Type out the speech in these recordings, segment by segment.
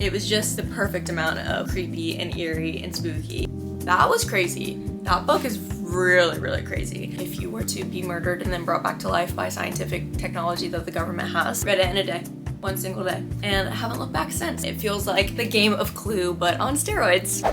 It was just the perfect amount of creepy and eerie and spooky. That was crazy. That book is really, really crazy. If you were to be murdered and then brought back to life by scientific technology that the government has, read it in a day. One single day. And I haven't looked back since. It feels like the game of Clue, but on steroids.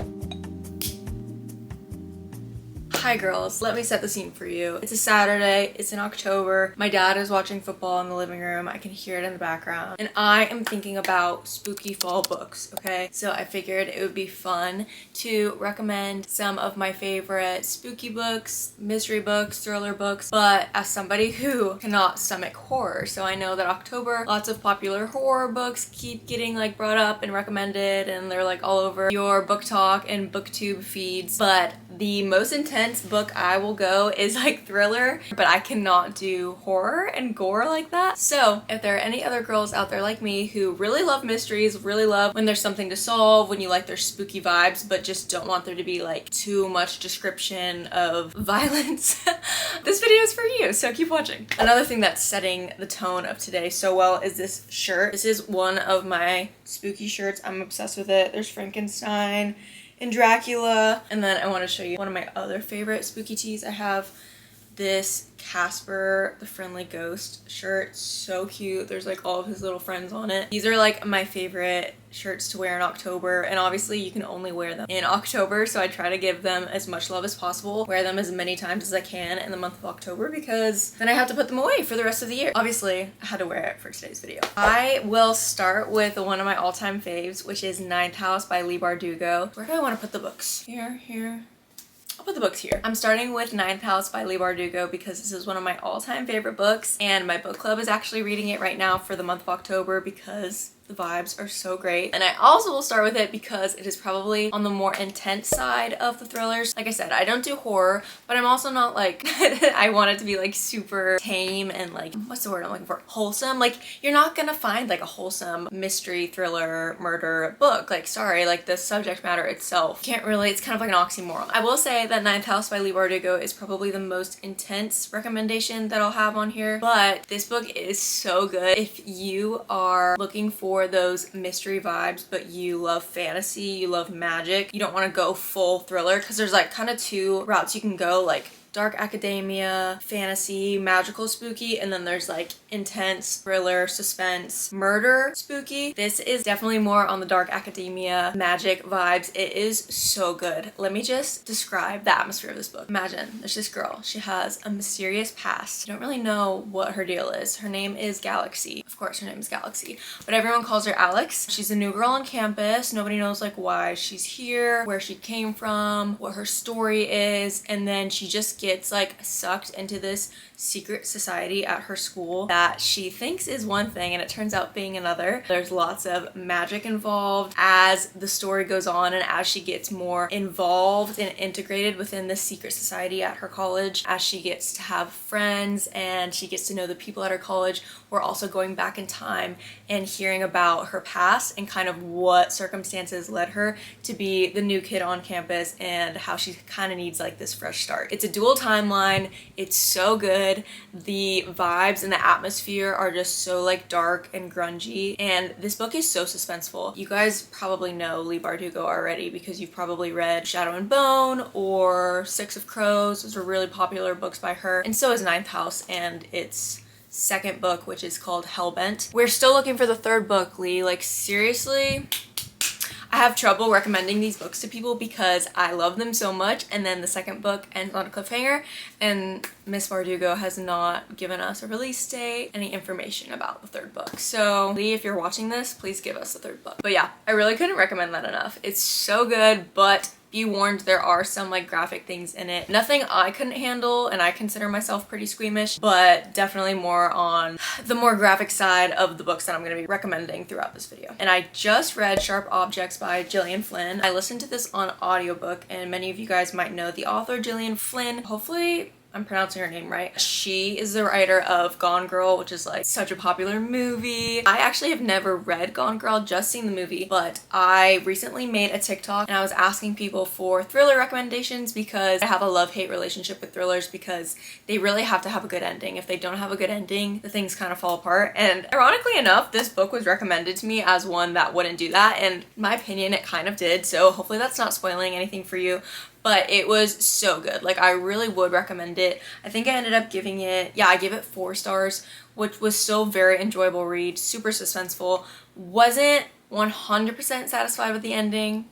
Hi girls, let me set the scene for you. It's a Saturday, it's in October. My dad is watching football in the living room. I can hear it in the background. And I am thinking about spooky fall books, okay? So I figured it would be fun to recommend some of my favorite spooky books, mystery books, thriller books, but as somebody who cannot stomach horror. So I know that October, lots of popular horror books keep getting like brought up and recommended, and they're like all over your book talk and booktube feeds, but the most intense book I will go is like thriller, but I cannot do horror and gore like that. So if there are any other girls out there like me who really love mysteries, really love when there's something to solve, when you like their spooky vibes, but just don't want there to be like too much description of violence, this video is for you, so keep watching. Another thing that's setting the tone of today so well is this shirt. This is one of my spooky shirts. I'm obsessed with it. There's Frankenstein and Dracula. And then I want to show you one of my other favorite spooky tees. I have this Casper the Friendly Ghost shirt. So cute. There's like all of his little friends on it. These are like my favorite shirts to wear in October, and obviously you can only wear them in October, so I try to give them as much love as possible, wear them as many times as I can in the month of October, because then I have to put them away for the rest of the year. Obviously I had to wear it for today's video. I will start with one of my all-time faves, which is Ninth House by Leigh Bardugo. Where do I want to put the books? Here. I'll put the books here. I'm starting with Ninth House by Leigh Bardugo because this is one of my all-time favorite books, and my book club is actually reading it right now for the month of October because the vibes are so great. And I also will start with it because it is probably on the more intense side of the thrillers. Like I said, I don't do horror, but I'm also not like, I want it to be like super tame and like, what's the word I'm looking for? Wholesome. Like, you're not gonna find like a wholesome mystery, thriller, murder book. Like, sorry, like the subject matter itself can't really, it's kind of like an oxymoron. I will say that Ninth House by Leigh Bardugo is probably the most intense recommendation that I'll have on here, but this book is so good. If you are looking for those mystery vibes, but you love fantasy, you love magic, you don't want to go full thriller, because there's like kind of two routes you can go, like dark academia, fantasy, magical spooky, and then there's like intense thriller, suspense, murder spooky. This is definitely more on the dark academia, magic vibes. It is so good. Let me just describe the atmosphere of this book. Imagine there's this girl. She has a mysterious past. You don't really know what her deal is. Her name is Galaxy. Of course, her name is Galaxy, but everyone calls her Alex. She's a new girl on campus. Nobody knows like why she's here, where she came from, what her story is, and then she just gets like sucked into this secret society at her school that she thinks is one thing and it turns out being another. There's lots of magic involved as the story goes on, and as she gets more involved and integrated within this secret society at her college, as she gets to have friends and she gets to know the people at her college, we're also going back in time and hearing about her past and kind of what circumstances led her to be the new kid on campus and how she kind of needs like this fresh start. It's a dual timeline. It's so good. The vibes and the atmosphere are just so like dark and grungy, and this book is so suspenseful. You guys probably know Leigh Bardugo already because you've probably read Shadow and Bone or Six of Crows. Those are really popular books by her, and so is Ninth House and its second book, which is called Hellbent. We're still looking for the third book, Leigh. Like, seriously? I have trouble recommending these books to people because I love them so much, and then the second book ends on a cliffhanger, and Miss Bardugo has not given us a release date, any information about the third book. So Leigh, if you're watching this, please give us the third book. But yeah, I really couldn't recommend that enough. It's so good, but be warned, there are some like graphic things in it. Nothing I couldn't handle, and I consider myself pretty squeamish, but definitely more on the more graphic side of the books that I'm going to be recommending throughout this video. And I just read Sharp Objects by Gillian Flynn. I listened to this on audiobook, and many of you guys might know the author Gillian Flynn. Hopefully I'm pronouncing her name right. She is the writer of Gone Girl, which is like such a popular movie. I actually have never read Gone Girl, just seen the movie, but I recently made a TikTok and I was asking people for thriller recommendations because I have a love-hate relationship with thrillers because they really have to have a good ending. If they don't have a good ending, the things kind of fall apart. And ironically enough, this book was recommended to me as one that wouldn't do that, and in my opinion, it kind of did. So hopefully that's not spoiling anything for you. But it was so good. Like, I really would recommend it. I think I ended up giving it, yeah, I gave it 4 stars, which was still very enjoyable read, super suspenseful. Wasn't 100% satisfied with the ending,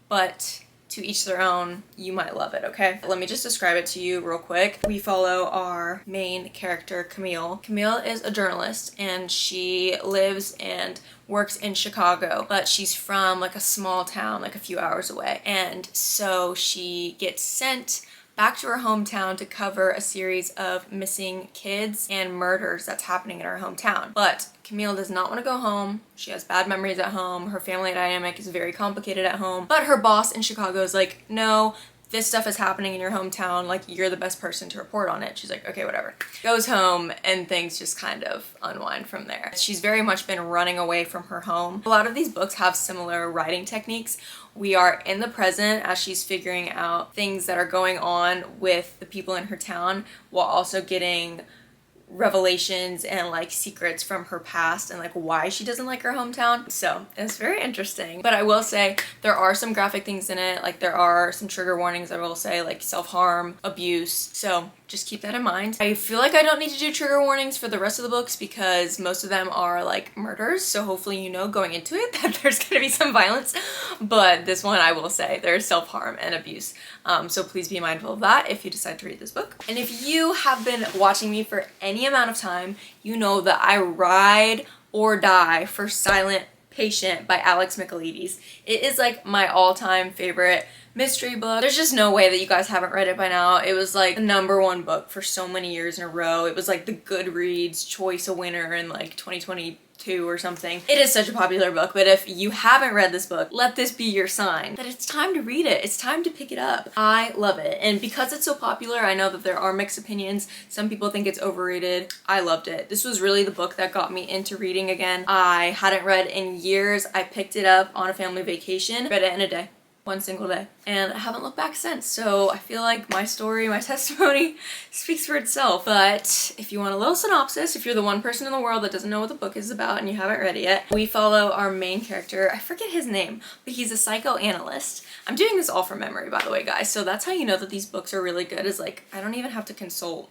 but to each their own. You might love it, okay? Let me just describe it to you real quick. We follow our main character, Camille. Camille is a journalist and she lives and works in Chicago, but she's from like a small town like a few hours away. And so she gets sent back to her hometown to cover a series of missing kids and murders that's happening in her hometown. But Camille does not want to go home. She has bad memories at home. Her family dynamic is very complicated at home. But her boss in Chicago is like, no, this stuff is happening in your hometown, like you're the best person to report on it. She's like, okay, whatever. Goes home and things just kind of unwind from there. She's very much been running away from her home. A lot of these books have similar writing techniques. We are in the present as she's figuring out things that are going on with the people in her town while also getting revelations and like secrets from her past and like why she doesn't like her hometown. So it's very interesting. But I will say there are some graphic things in it. Like there are some trigger warnings, I will say, like self-harm, abuse. So just keep that in mind. I feel like I don't need to do trigger warnings for the rest of the books because most of them are like murders. So hopefully you know going into it that there's gonna be some violence. But this one I will say there's self-harm and abuse. So please be mindful of that if you decide to read this book. And if you have been watching me for any amount of time, you know that I ride or die for Silent Patient by Alex Michaelides. It is like my all-time favorite mystery book. There's just no way that you guys haven't read it by now. It was like the #1 book for so many years in a row. It was like the Goodreads Choice a winner in like 2022 or something. It is such a popular book, but if you haven't read this book, let this be your sign that it's time to read it. It's time to pick it up. I love it. And because it's so popular, I know that there are mixed opinions. Some people think it's overrated. I loved it. This was really the book that got me into reading again. I hadn't read in years. I picked it up on a family vacation, read it in a day. One single day, and I haven't looked back since. So I feel like my story, my testimony speaks for itself. But if you want a little synopsis, if you're the one person in the world that doesn't know what the book is about and you haven't read it yet, we follow our main character. I forget his name, but he's a psychoanalyst. I'm doing this all from memory, by the way, guys. So that's how you know that these books are really good, is like I don't even have to consult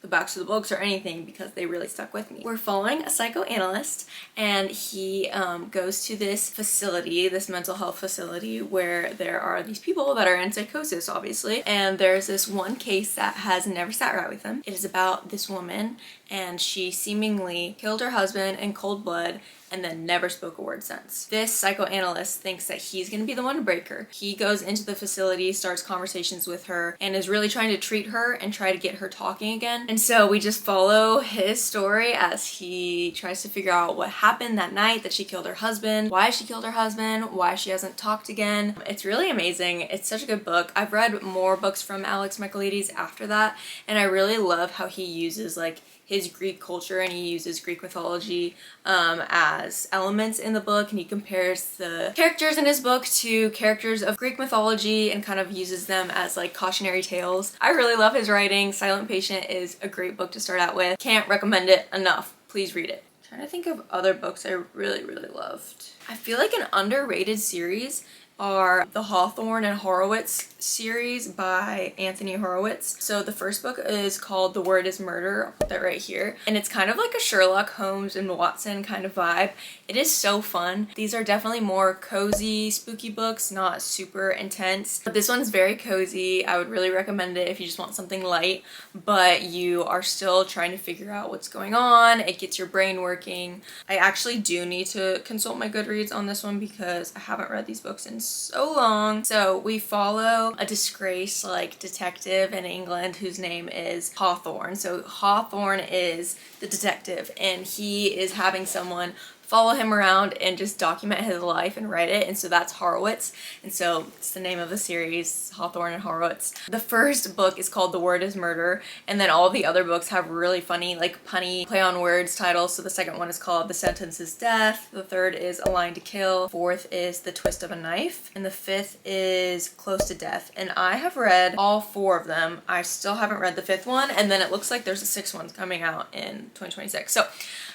the backs of the books or anything because they really stuck with me. We're following a psychoanalyst and he goes to this facility, this mental health facility, where there are these people that are in psychosis, obviously, and there's this one case that has never sat right with him. It is about this woman and she seemingly killed her husband in cold blood and then never spoke a word since. This psychoanalyst thinks that he's gonna be the one to break her. He goes into the facility, starts conversations with her, and is really trying to treat her and try to get her talking again. And so we just follow his story as he tries to figure out what happened that night that she killed her husband, why she killed her husband, why she hasn't talked again. It's really amazing. It's such a good book. I've read more books from Alex Michaelides after that, and I really love how he uses like his Greek culture and he uses Greek mythology as elements in the book, and he compares the characters in his book to characters of Greek mythology and kind of uses them as like cautionary tales. I really love his writing. Silent Patient is a great book to start out with. Can't recommend it enough. Please read it. I'm trying to think of other books I really loved. I feel like an underrated series are the Hawthorne and Horowitz series by Anthony Horowitz. So the first book is called The Word is Murder. I'll put that right here. And it's kind of like a Sherlock Holmes and Watson kind of vibe. It is so fun. These are definitely more cozy, spooky books, not super intense. But this one's very cozy. I would really recommend it if you just want something light, but you are still trying to figure out what's going on. It gets your brain working. I actually do need to consult my Goodreads on this one because I haven't read these books in so long. So we follow a disgraced like detective in England whose name is Hawthorne. So Hawthorne is the detective and he is having someone follow him around and just document his life and write it. And so that's Horowitz. And so it's the name of the series, Hawthorne and Horowitz. The first book is called The Word is Murder, and then all the other books have really funny, like punny, play on words titles. So the second one is called The Sentence is Death, the third is A Line to Kill, fourth is The Twist of a Knife, and the fifth is Close to Death. And I have read all four of them. I still haven't read the fifth one, and then it looks like there's a sixth one coming out in 2026. So I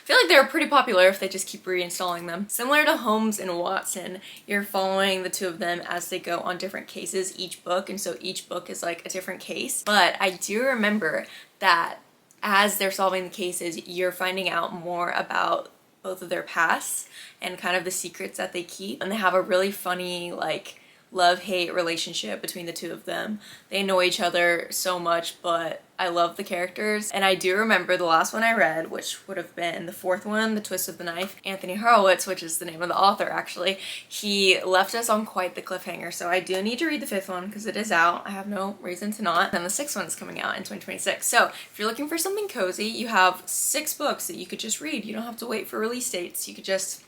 feel like they're pretty popular if they just keep reinstalling them. Similar to Holmes and Watson, you're following the two of them as they go on different cases each book, and so each book is like a different case. But I do remember that as they're solving the cases, you're finding out more about both of their pasts and kind of the secrets that they keep. And they have a really funny, like, love-hate relationship between the two of them. They annoy each other so much, but I love the characters. And I do remember the last one I read, which would have been the fourth one, The Twist of the Knife. Anthony Horowitz, which is the name of the author actually, he left us on quite the cliffhanger. So I do need to read the fifth one because it is out. I have no reason to not. And the sixth one is coming out in 2026. So if you're looking for something cozy, you have 6 books that you could just read. You don't have to wait for release dates. You could just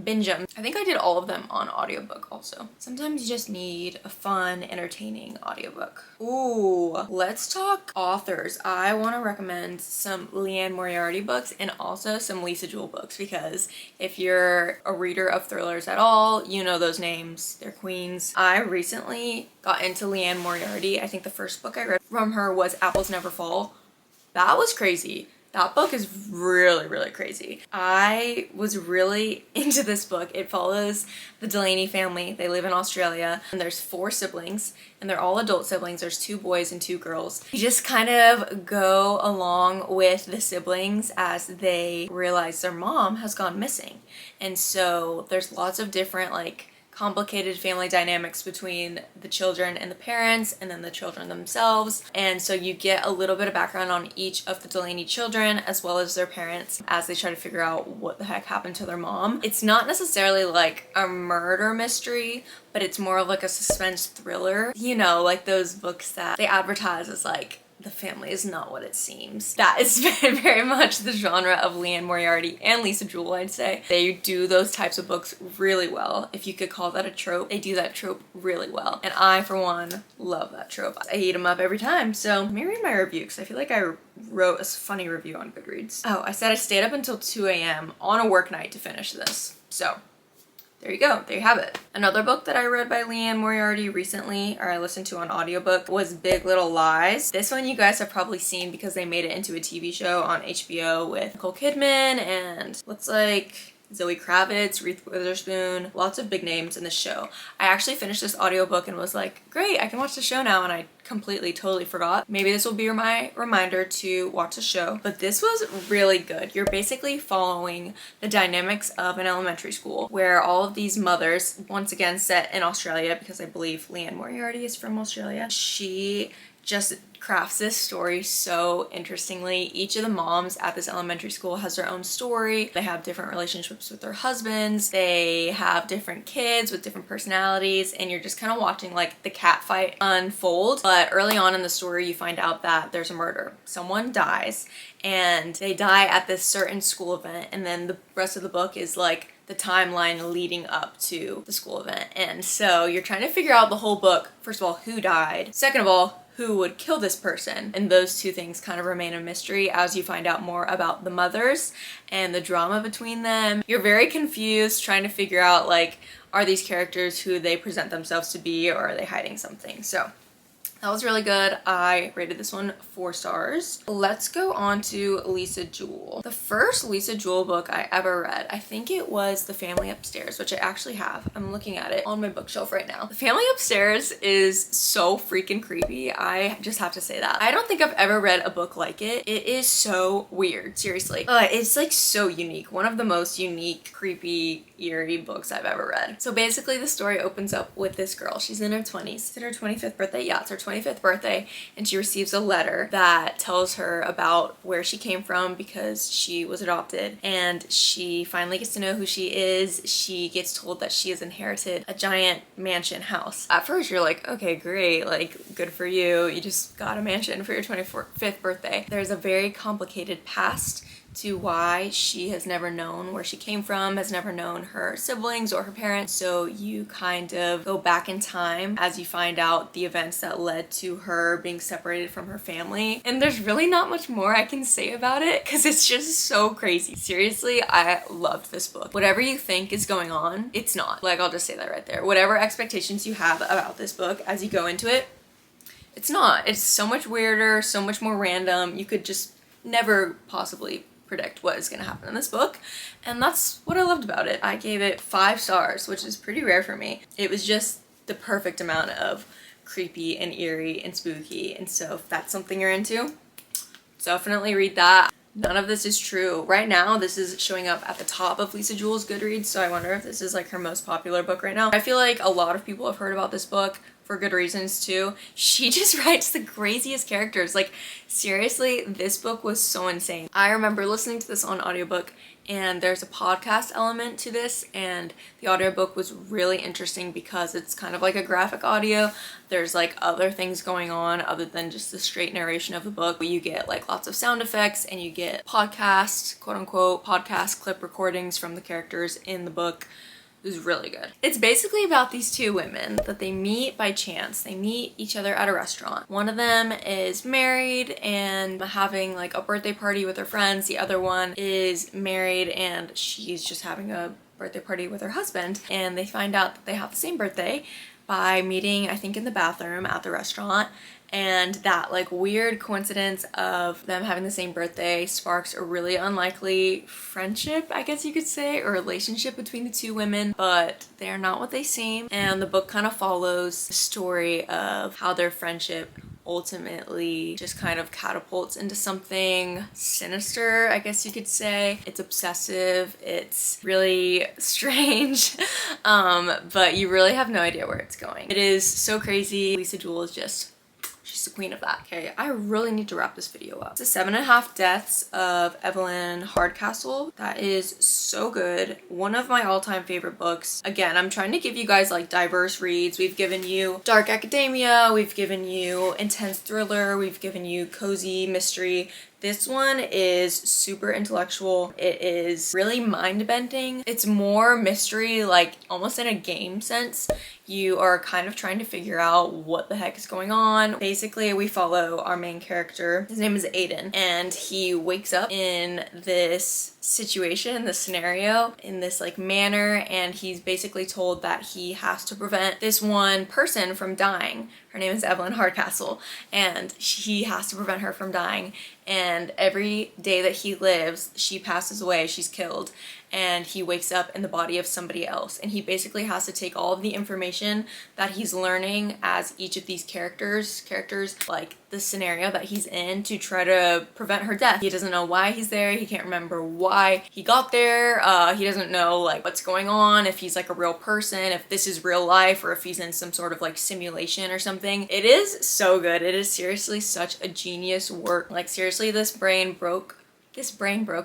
binge them. I think I did all of them on audiobook also. Sometimes you just need a fun, entertaining audiobook. Ooh, let's talk authors. I want to recommend some Liane Moriarty books and also some Lisa Jewell books, because if you're a reader of thrillers at all, you know those names. They're queens. I recently got into Liane Moriarty. I think the first book I read from her was Apples Never Fall. That was crazy. That book is really, really crazy. I was really into this book. It follows the Delaney family. They live in Australia, and there's 4 siblings, and they're all adult siblings. There's 2 boys and 2 girls. You just kind of go along with the siblings as they realize their mom has gone missing. And so there's lots of different, like, complicated family dynamics between the children and the parents, and then the children themselves. And so you get a little bit of background on each of the Delaney children as well as their parents as they try to figure out what the heck happened to their mom. It's not necessarily like a murder mystery, but it's more of like a suspense thriller. You know, like those books that they advertise as like, the family is not what it seems. That is very much the genre of Liane Moriarty and Lisa Jewell, I'd say. They do those types of books really well. If you could call that a trope, they do that trope really well. And I, for one, love that trope. I eat them up every time. So let me read my review because I feel like I wrote a funny review on Goodreads. Oh, I said I stayed up until 2 a.m. on a work night to finish this. So there you go. There you have it. Another book that I read by Liane Moriarty recently, or I listened to on audiobook, was Big Little Lies. This one you guys have probably seen because they made it into a TV show on HBO with Nicole Kidman and looks like Zoe Kravitz, Reese Witherspoon, lots of big names in the show. I actually finished this audiobook and was like, great, I can watch the show now, and I completely, totally forgot. Maybe this will be my reminder to watch the show, but this was really good. You're basically following the dynamics of an elementary school where all of these mothers, once again set in Australia, because I believe Liane Moriarty is from Australia, she just crafts this story so interestingly. Each of the moms at this elementary school has their own story. They have different relationships with their husbands. They have different kids with different personalities, and you're just kind of watching like the cat fight unfold. But early on in the story, you find out that there's a murder. Someone dies, and they die at this certain school event, and then the rest of the book is like the timeline leading up to the school event. And so you're trying to figure out the whole book. First of all, who died? Second of all, who would kill this person? And those two things kind of remain a mystery as you find out more about the mothers and the drama between them. You're very confused trying to figure out, like, are these characters who they present themselves to be, or are they hiding something? So that was really good. I rated this one 4 stars. Let's go on to Lisa Jewell. The first Lisa Jewell book I ever read, I think it was The Family Upstairs, which I actually have. I'm looking at it on my bookshelf right now. The Family Upstairs is so freaking creepy. I just have to say that. I don't think I've ever read a book like it. It is so weird, seriously. It's like so unique. One of the most unique, creepy, eerie books I've ever read. So basically the story opens up with this girl. She's in her 20s. It's her 25th birthday. Yeah, it's her 25th birthday, and she receives a letter that tells her about where she came from because she was adopted, and she finally gets to know who she is. She gets told that she has inherited a giant mansion house. At first you're like, okay, great, like good for you. You just got a mansion for your 25th birthday. There's a very complicated past to why she has never known where she came from, has never known her siblings or her parents. So you kind of go back in time as you find out the events that led to her being separated from her family. And there's really not much more I can say about it because it's just so crazy. Seriously, I loved this book. Whatever you think is going on, it's not. Like, I'll just say that right there. Whatever expectations you have about this book as you go into it, it's not. It's so much weirder, so much more random. You could just never possibly predict what is going to happen in this book, and that's what I loved about it. I gave it 5 stars, which is pretty rare for me. It was just the perfect amount of creepy and eerie and spooky, and so if that's something you're into, definitely read that. None of this is true. Right now, this is showing up at the top of Lisa Jewell's Goodreads, so I wonder if this is like her most popular book right now. I feel like a lot of people have heard about this book for good reasons too. She just writes the craziest characters. Like, seriously, this book was so insane. I remember listening to this on audiobook, and there's a podcast element to this, and the audiobook was really interesting because it's kind of like a graphic audio. There's like other things going on other than just the straight narration of the book. You get like lots of sound effects, and you get podcast, quote unquote, podcast clip recordings from the characters in the book. It was really good. It's basically about these 2 women that they meet by chance. They meet each other at a restaurant. One of them is married and having like a birthday party with her friends. The other one is married and she's just having a birthday party with her husband. And they find out that they have the same birthday by meeting, I think, in the bathroom at the restaurant. And that like weird coincidence of them having the same birthday sparks a really unlikely friendship, I guess you could say, or relationship between the 2 women, but they're not what they seem. And the book kind of follows the story of how their friendship ultimately just kind of catapults into something sinister, I guess you could say. It's obsessive, it's really strange, but you really have no idea where it's going. It is so crazy. Lisa Jewell is just, she's the queen of that. Okay, I really need to wrap this video up. The 7.5 Deaths of Evelyn Hardcastle. That is so good. One of my all-time favorite books. Again, I'm trying to give you guys like diverse reads. We've given you dark academia, we've given you intense thriller, we've given you cozy mystery. This one is super intellectual. It is really mind-bending. It's more mystery, like almost in a game sense. You are kind of trying to figure out what the heck is going on. Basically, we follow our main character. His name is Aiden, and he wakes up in this situation, this scenario, in this like manner, and he's basically told that he has to prevent this one person from dying. Her name is Evelyn Hardcastle, and he has to prevent her from dying. And every day that he lives, she passes away, she's killed, and he wakes up in the body of somebody else. And he basically has to take all of the information that he's learning as each of these characters, like the scenario that he's in, to try to prevent her death. He doesn't know why he's there, he can't remember why he got there, he doesn't know like what's going on, if he's like a real person, if this is real life, or if he's in some sort of like simulation or something. It is so good. It is seriously such a genius work. Like, seriously, this brain broke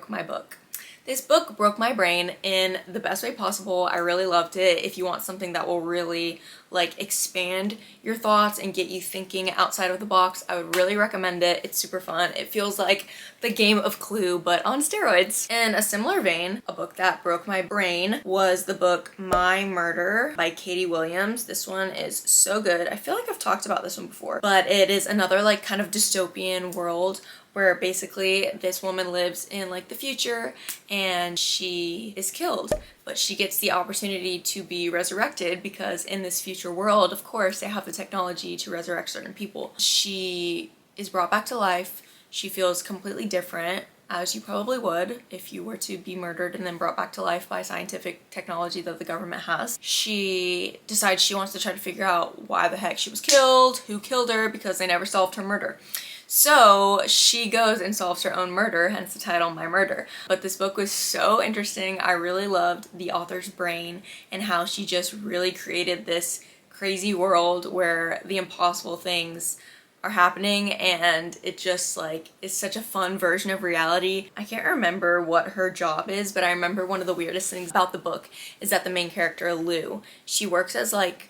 my book. This book broke my brain in the best way possible. I really loved it. If you want something that will really like expand your thoughts and get you thinking outside of the box, I would really recommend it. It's super fun. It feels like the game of Clue, but on steroids. In a similar vein, a book that broke my brain was the book My Murder by Katie Williams. This one is so good. I feel like I've talked about this one before, but it is another like kind of dystopian world where basically this woman lives in like the future and she is killed, but she gets the opportunity to be resurrected because in this future world, of course, they have the technology to resurrect certain people. She is brought back to life. She feels completely different, as you probably would if you were to be murdered and then brought back to life by scientific technology that the government has. She decides she wants to try to figure out why the heck she was killed, who killed her, because they never solved her murder. So she goes and solves her own murder, hence the title My Murder. But this book was so interesting. I really loved the author's brain and how she just really created this crazy world where the impossible things are happening, and it just like is such a fun version of reality. I can't remember what her job is, but I remember one of the weirdest things about the book is that the main character, Lou, she works as like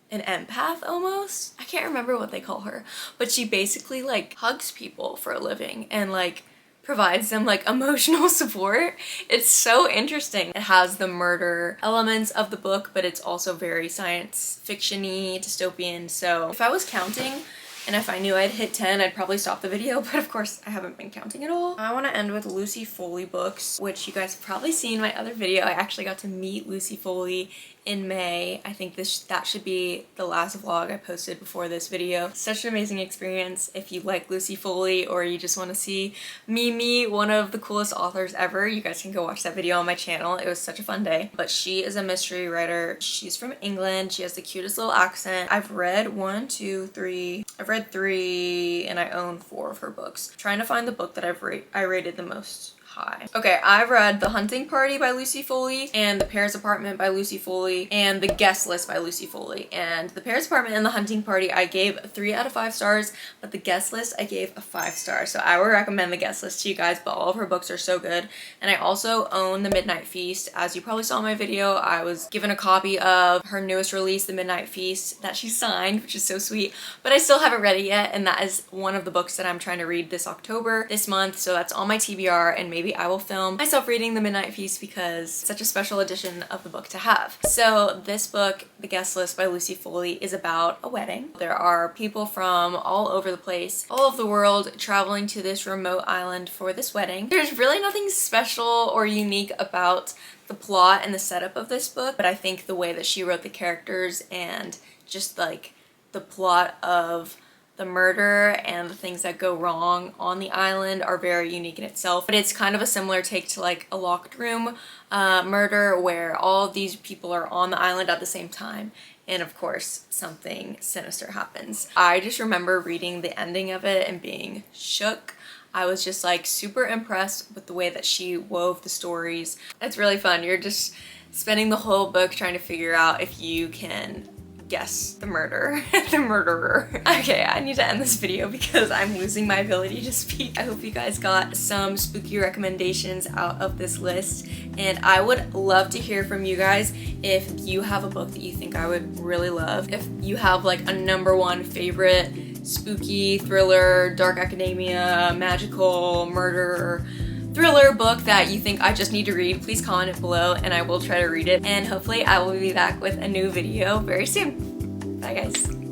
an empath almost. I can't remember what they call her, but she basically like hugs people for a living and like provide some like emotional support. It's so interesting. It has the murder elements of the book, but it's also very science fiction-y, dystopian. So if I was counting and if I knew I'd hit 10, I'd probably stop the video, but of course I haven't been counting at all. I want to end with Lucy Foley books, which you guys have probably seen my other video. I actually got to meet Lucy Foley in May. I think that should be the last vlog I posted before this video. Such an amazing experience. If you like Lucy Foley or you just want to see me meet one of the coolest authors ever, you guys can go watch that video on my channel. It was such a fun day. But she is a mystery writer. She's from England. She has the cutest little accent. I've read I've read 3 and I own 4 of her books. I'm trying to find the book that I rated the most high. Okay, I've read The Hunting Party by Lucy Foley and The Paris Apartment by Lucy Foley and The Guest List by Lucy Foley. And The Paris Apartment and The Hunting Party I gave 3 out of 5 stars, but The Guest List I gave a 5 star. So I would recommend The Guest List to you guys, but all of her books are so good. And I also own The Midnight Feast. As you probably saw in my video, I was given a copy of her newest release, The Midnight Feast, that she signed, which is so sweet, but I still haven't read it yet, and that is one of the books that I'm trying to read this month, so that's on my TBR, and maybe I will film myself reading The Midnight Feast because it's such a special edition of the book to have. So this book, The Guest List by Lucy Foley, is about a wedding. There are people from all over the place, all over the world, traveling to this remote island for this wedding. There's really nothing special or unique about the plot and the setup of this book, but I think the way that she wrote the characters and just like the plot of the murder and the things that go wrong on the island are very unique in itself. But it's kind of a similar take to like a locked room murder where all of these people are on the island at the same time. And of course, something sinister happens. I just remember reading the ending of it and being shook. I was just like super impressed with the way that she wove the stories. It's really fun. You're just spending the whole book trying to figure out if you can guess the murderer. Okay, I need to end this video because I'm losing my ability to speak. I hope you guys got some spooky recommendations out of this list, and I would love to hear from you guys if you have a book that you think I would really love. If you have like a #1 favorite spooky, thriller, dark academia, magical, murder, thriller book that you think I just need to read, please comment it below and I will try to read it. And hopefully I will be back with a new video very soon. Bye guys.